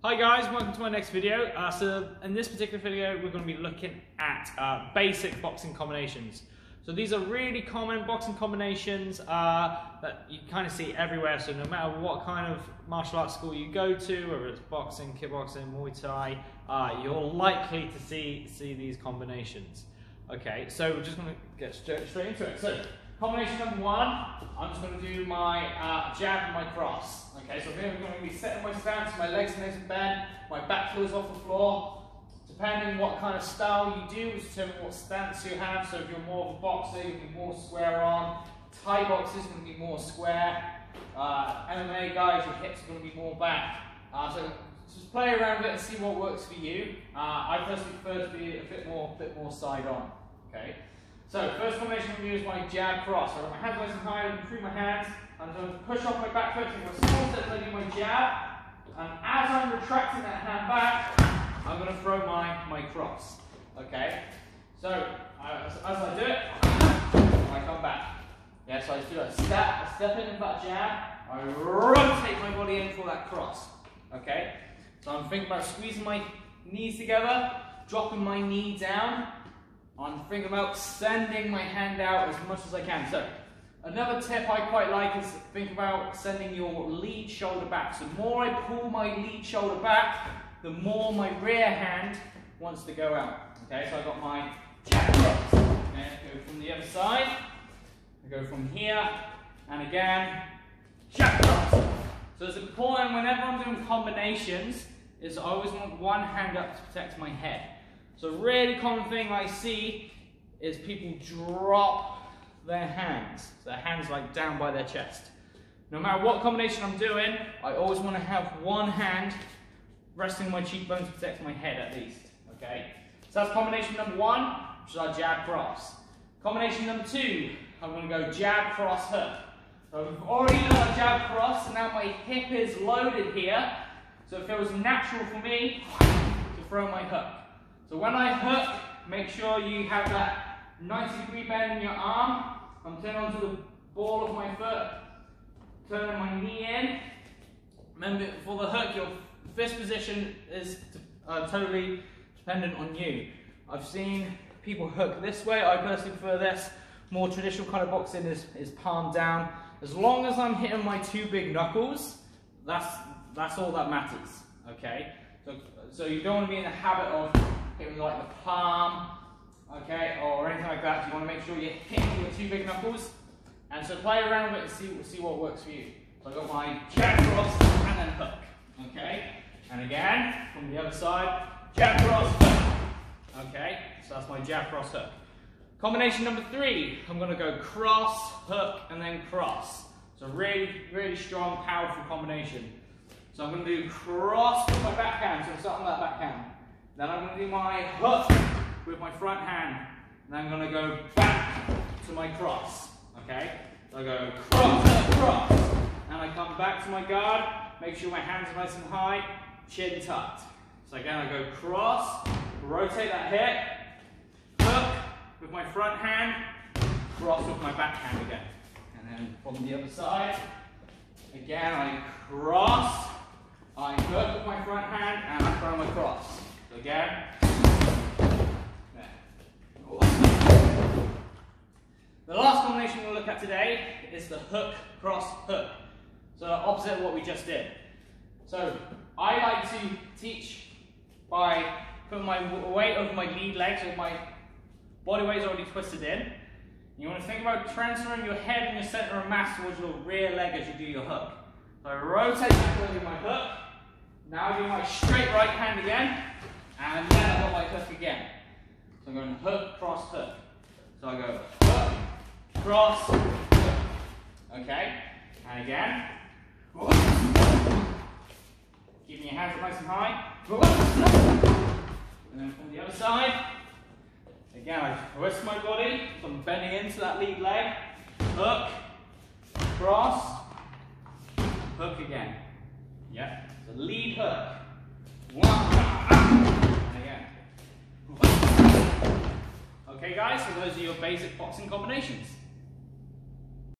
Hi guys, welcome to my next video. So in this particular video we're going to be looking at basic boxing combinations. So these are really common boxing combinations that you kind of see everywhere. So no matter what kind of martial arts school you go to, whether it's boxing, kickboxing, Muay Thai, you're likely to see these combinations. Okay, so we're just going to get straight into it. So combination number one, I'm just going to do my jab and my cross. Okay, so here I'm going to be setting my stance, my legs nice and bent, my back heel is off the floor. Depending what kind of style you do, will determine what stance you have. So if you're more of a boxer, you're going to be more square on. Thai boxers are going to be more square. MMA guys, your hips are going to be more back. So just play around with it and see what works for you. I personally prefer to be a bit more side on. Okay. So first combination I'm going to use my jab cross. So I've got my hands nice and high, looking through my hands. I'm going to push off my back foot, take a small step as I do my jab. And as I'm retracting that hand back, I'm going to throw my cross. Okay? So as I do it, I come back. Yeah, so I just do a step in with that jab. I rotate my body in for that cross. Okay? So I'm thinking about squeezing my knees together, dropping my knee down. I'm thinking about sending my hand out as much as I can. So another tip I quite like is think about sending your lead shoulder back. So the more I pull my lead shoulder back, the more my rear hand wants to go out. Okay, so I've got my jab cross. Okay, go from the other side. I go from here, and again, jab cross. So it's important whenever I'm doing combinations, is I always want one hand up to protect my head. So a really common thing I see is people drop their hands. So their hands like down by their chest. No matter what combination I'm doing, I always want to have one hand resting on my cheekbones to protect my head at least. Okay? So that's combination number one, which is our jab cross. Combination number two, I'm going to go jab cross hook. So we've already done our jab cross, and now my hip is loaded here. So it feels natural for me to throw my hook. So when I hook, make sure you have that 90-degree bend in your arm. I'm turning onto the ball of my foot, turning my knee in. Remember, for the hook, your fist position is totally dependent on you. I've seen people hook this way. I personally prefer this. More traditional kind of boxing is palm down. As long as I'm hitting my two big knuckles, that's all that matters. Okay? So you don't want to be in the habit of hitting like the palm, okay, or anything like that. You want to make sure you're hitting your two big knuckles, and so play around with it and see what works for you. So I've got my jab cross and then hook, okay, and again from the other side, jab cross hook, okay. So that's my jab cross hook. Combination number three, I'm going to go cross, hook, and then cross. So really strong, powerful combination. So I'm going to do cross with my backhand, so I'm starting with that backhand. Then I'm going to do my hook with my front hand. And then I'm going to go back to my cross. Okay? So I go cross, cross. And I come back to my guard. Make sure my hands are nice and high. Chin tucked. So again, I go cross. Rotate that hip. Hook with my front hand. Cross with my back hand again. And then from the other side. Again, I cross. I hook with my front hand. And I throw my cross. So again, there. The last combination we'll look at today is the hook, cross, hook. So opposite of what we just did. So I like to teach by putting my weight over my lead leg, so my body weight is already twisted in. You want to think about transferring your head and your center of mass towards your rear leg as you do your hook. So I rotate back with my hook. Now I do my straight right hand again. And then I've got my hook again. So I'm going hook, cross, hook. So I go hook, cross, hook. Okay? And again. Keeping your hands nice and high. And then from the other side. Again, I twist my body. So I'm bending into that lead leg. Hook, cross, hook again. Yeah? So lead hook. Okay guys, so those are your basic boxing combinations.